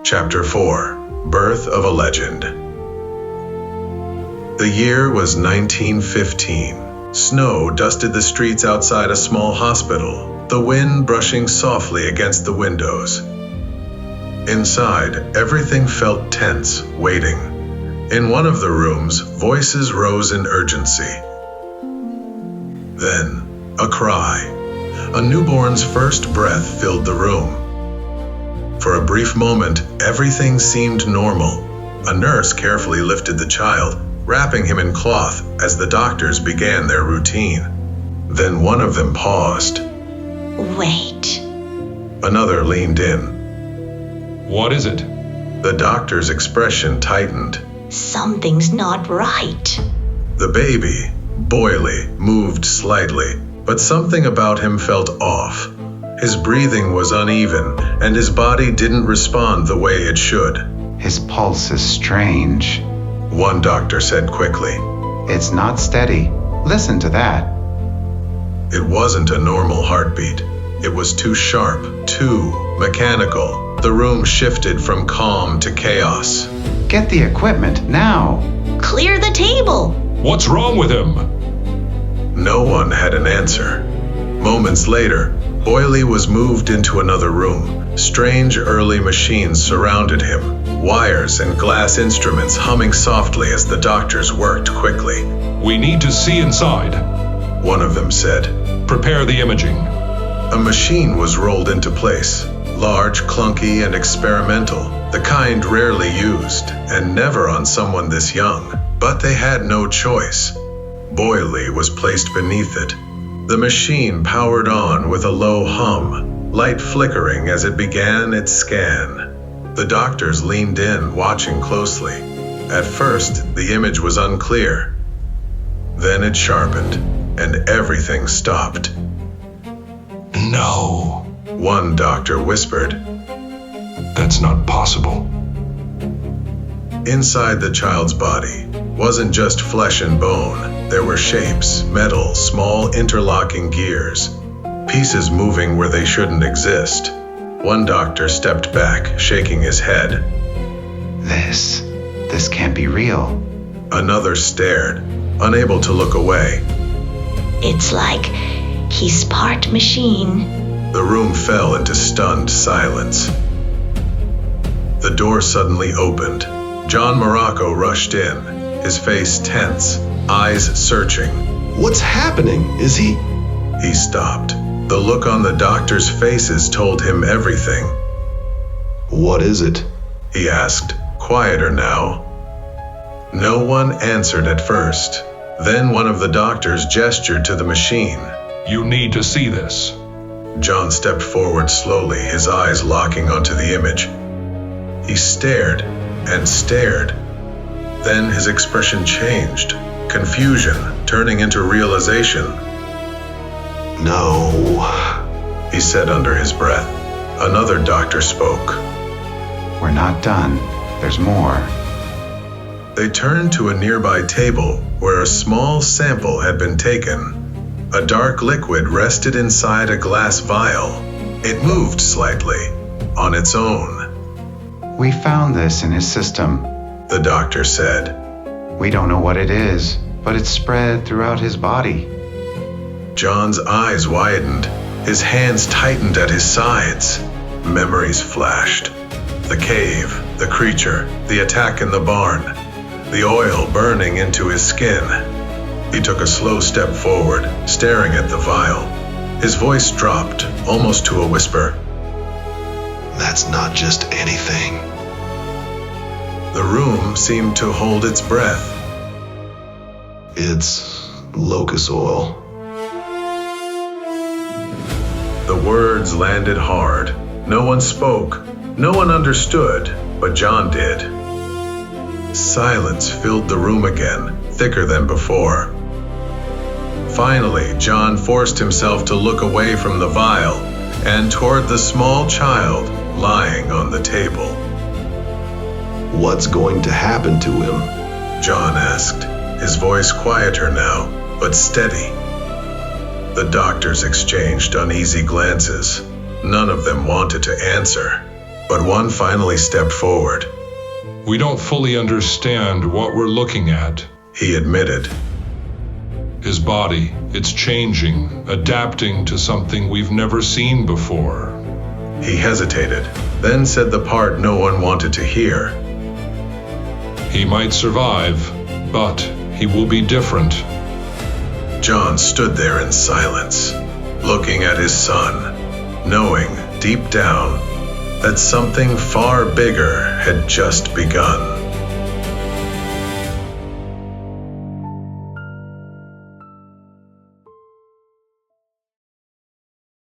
Chapter 4: Birth of a Legend. The year was 1915. Snow dusted the streets outside a small hospital, the wind brushing softly against the windows. Inside, everything felt tense, waiting. In one of the rooms, voices rose in urgency. Then, a cry. A newborn's first breath filled the room. For a brief moment, everything seemed normal. A nurse carefully lifted the child, wrapping him in cloth as the doctors began their routine. Then one of them paused. Wait. Another leaned in. What is it? The doctor's expression tightened. Something's not right. The baby, Boily, moved slightly, but something about him felt off. His breathing was uneven, and his body didn't respond the way it should. His pulse is strange. One doctor said quickly. It's not steady. Listen to that. It wasn't a normal heartbeat. It was too sharp, too mechanical. The room shifted from calm to chaos. Get the equipment, now. Clear the table. What's wrong with him? No one had an answer. Moments later, Boily was moved into another room. Strange early machines surrounded him, wires and glass instruments humming softly as the doctors worked quickly. We need to see inside. One of them said. Prepare the imaging. A machine was rolled into place, large, clunky, and experimental, the kind rarely used, and never on someone this young. But they had no choice. Boily was placed beneath it. The machine powered on with a low hum, light flickering as it began its scan. The doctors leaned in, watching closely. At first, the image was unclear. Then it sharpened, and everything stopped. No. One doctor whispered. That's not possible. Inside the child's body wasn't just flesh and bone. There were shapes, metal, small interlocking gears, pieces moving where they shouldn't exist. One doctor stepped back, shaking his head. This can't be real. Another stared, unable to look away. It's like he's part machine. The room fell into stunned silence. The door suddenly opened. John Morocco rushed in, his face tense, eyes searching. What's happening? Is he? He stopped. The look on the doctors' faces told him everything. What is it? He asked, quieter now. No one answered at first. Then one of the doctors gestured to the machine. You need to see this. John stepped forward slowly, his eyes locking onto the image. He stared and stared. Then his expression changed, confusion turning into realization. No, he said under his breath. Another doctor spoke. We're not done. There's more. They turned to a nearby table where a small sample had been taken. A dark liquid rested inside a glass vial. It moved slightly, on its own. We found this in his system, the doctor said. We don't know what it is, but it's spread throughout his body. John's eyes widened. His hands tightened at his sides. Memories flashed. The cave, the creature, the attack in the barn, the oil burning into his skin. He took a slow step forward, staring at the vial. His voice dropped, almost to a whisper. That's not just anything. The room seemed to hold its breath. It's locust oil. The words landed hard. No one spoke. No one understood, but John did. Silence filled the room again, thicker than before. Finally, John forced himself to look away from the vial and toward the small child lying on the table. What's going to happen to him? John asked, his voice quieter now, but steady. The doctors exchanged uneasy glances. None of them wanted to answer. but one finally stepped forward. We don't fully understand what we're looking at. He admitted. His body, it's changing, adapting to something we've never seen before. He hesitated, then said the part no one wanted to hear. He might survive, but he will be different. John stood there in silence, looking at his son, knowing deep down that something far bigger had just begun.